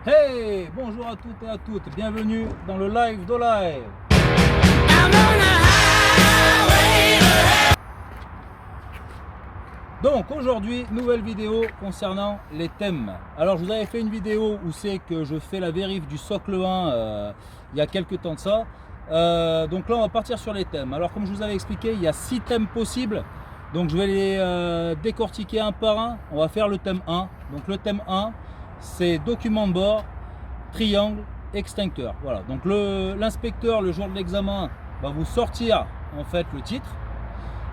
Hey, bonjour à toutes et à toutes, bienvenue dans le live de live. Donc aujourd'hui, nouvelle vidéo concernant les thèmes. Alors je vous avais fait une vidéo où c'est que je fais la vérif du socle 1 il y a quelques temps de ça. Donc là on va partir sur les thèmes. Alors comme je vous avais expliqué, il y a 6 thèmes possibles. Donc je vais les décortiquer un par un. On va faire le thème 1. Donc le thème 1, c'est document de bord, triangle, extincteur. Voilà. Donc l'inspecteur le jour de l'examen va vous sortir en fait le titre.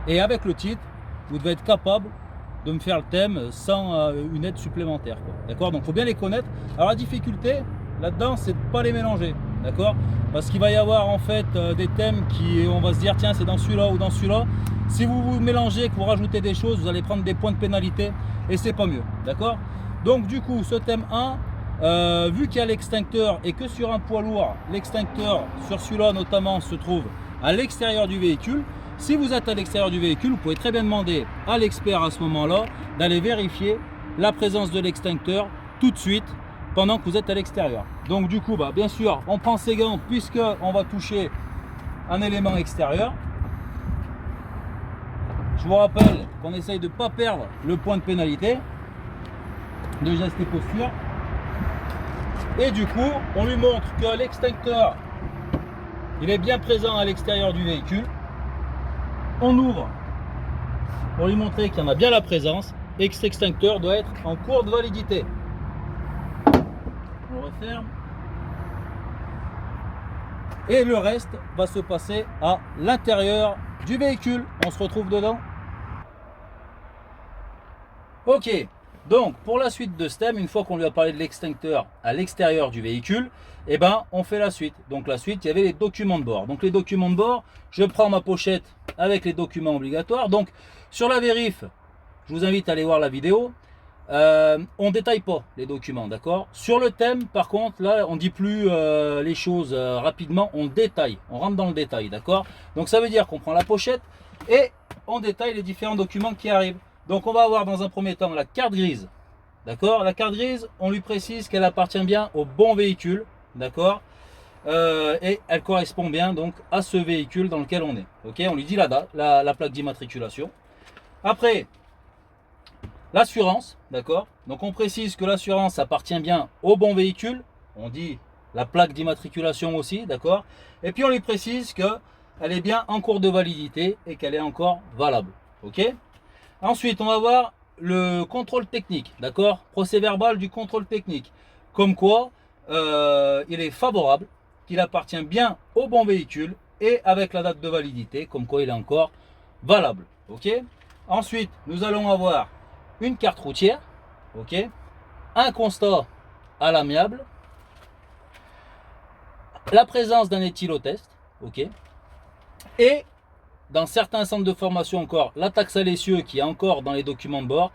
Et avec le titre, vous devez être capable de me faire le thème sans une aide supplémentaire. D'accord? Donc il faut bien les connaître. Alors la difficulté là-dedans, c'est de ne pas les mélanger. D'accord? Parce qu'il va y avoir en fait des thèmes qui, on va se dire, tiens, c'est dans celui-là ou dans celui-là. Si vous vous mélangez, que vous rajoutez des choses, vous allez prendre des points de pénalité et c'est pas mieux. D'accord? Donc du coup, ce thème 1, vu qu'il y a l'extincteur et que sur un poids lourd, l'extincteur sur celui-là notamment se trouve à l'extérieur du véhicule. Si vous êtes à l'extérieur du véhicule, vous pouvez très bien demander à l'expert à ce moment-là d'aller vérifier la présence de l'extincteur tout de suite pendant que vous êtes à l'extérieur. Donc du coup, bien sûr, on prend ses gants puisqu'on va toucher un élément extérieur. Je vous rappelle qu'on essaye de ne pas perdre le point de pénalité de geste et posture. Et du coup, on lui montre que l'extincteur, il est bien présent à l'extérieur du véhicule. On ouvre pour lui montrer qu'il y en a bien la présence et que cet extincteur doit être en cours de validité. On referme. Et le reste va se passer à l'intérieur du véhicule. On se retrouve dedans. Ok, donc pour la suite de ce thème, une fois qu'on lui a parlé de l'extincteur à l'extérieur du véhicule, on fait la suite. Donc la suite, il y avait les documents de bord. Donc les documents de bord, je prends ma pochette avec les documents obligatoires. Donc sur la vérif, je vous invite à aller voir la vidéo. On détaille pas les documents, d'accord? Sur le thème, par contre, là, on dit plus les choses rapidement, on détaille, on rentre dans le détail, d'accord? Donc ça veut dire qu'on prend la pochette et on détaille les différents documents qui arrivent. Donc on va avoir dans un premier temps la carte grise, d'accord? La carte grise, on lui précise qu'elle appartient bien au bon véhicule, d'accord? Et elle correspond bien donc à ce véhicule dans lequel on est. Ok, on lui dit la date, la plaque d'immatriculation. Après, l'assurance, d'accord? Donc on précise que l'assurance appartient bien au bon véhicule. On dit la plaque d'immatriculation aussi, d'accord? Et puis on lui précise qu'elle est bien en cours de validité et qu'elle est encore valable. Ok? Ensuite, on va voir le contrôle technique, d'accord? Procès verbal du contrôle technique. Comme quoi, il est favorable, qu'il appartient bien au bon véhicule et avec la date de validité, comme quoi il est encore valable. Ok? Ensuite, nous allons avoir une carte routière, ok? Un constat à l'amiable, la présence d'un éthylotest, ok? Et dans certains centres de formation encore, la taxe à l'essieu qui est encore dans les documents de bord,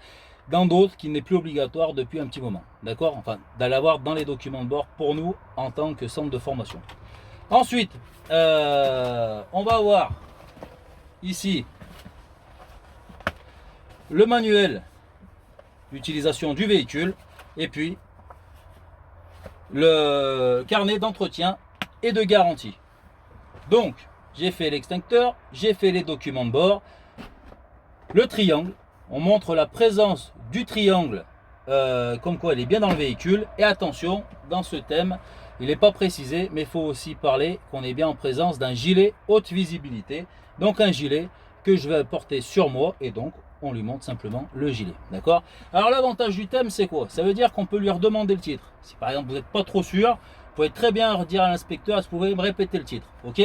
dans d'autres qui n'est plus obligatoire depuis un petit moment. D'accord? Enfin, d'aller avoir dans les documents de bord pour nous en tant que centre de formation. Ensuite, on va avoir ici le manuel d'utilisation du véhicule et puis le carnet d'entretien et de garantie. Donc, j'ai fait l'extincteur, j'ai fait les documents de bord, le triangle, on montre la présence du triangle comme quoi il est bien dans le véhicule. Et attention, dans ce thème, il n'est pas précisé, mais il faut aussi parler qu'on est bien en présence d'un gilet haute visibilité. Donc un gilet que je vais porter sur moi et donc on lui montre simplement le gilet. D'accord? Alors l'avantage du thème, c'est quoi? Ça veut dire qu'on peut lui redemander le titre. Si par exemple vous n'êtes pas trop sûr, vous pouvez très bien redire à l'inspecteur, est-ce que vous pouvez me répéter le titre? Ok?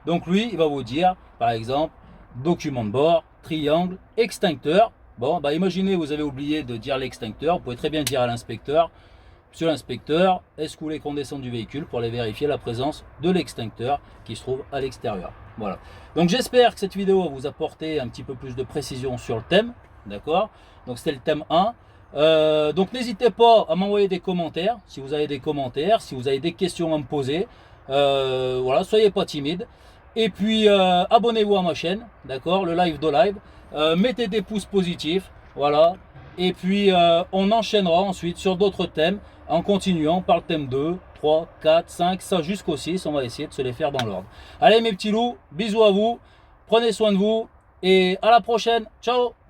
Donc lui, il va vous dire, par exemple, document de bord, triangle, extincteur. Bon, imaginez, vous avez oublié de dire l'extincteur. Vous pouvez très bien dire à l'inspecteur, monsieur l'inspecteur, est-ce que vous voulez qu'on descende du véhicule pour aller vérifier la présence de l'extincteur qui se trouve à l'extérieur. Voilà. Donc j'espère que cette vidéo va vous apporter un petit peu plus de précision sur le thème. D'accord? Donc c'était le thème 1. Donc n'hésitez pas à m'envoyer des commentaires, si vous avez des commentaires, si vous avez des questions à me poser. Voilà, soyez pas timide. Et puis abonnez-vous à ma chaîne, d'accord, le live de live. Mettez des pouces positifs, voilà. Et puis on enchaînera ensuite sur d'autres thèmes en continuant par le thème 2, 3, 4, 5, ça jusqu'au 6. On va essayer de se les faire dans l'ordre. Allez mes petits loups, bisous à vous, prenez soin de vous et à la prochaine. Ciao!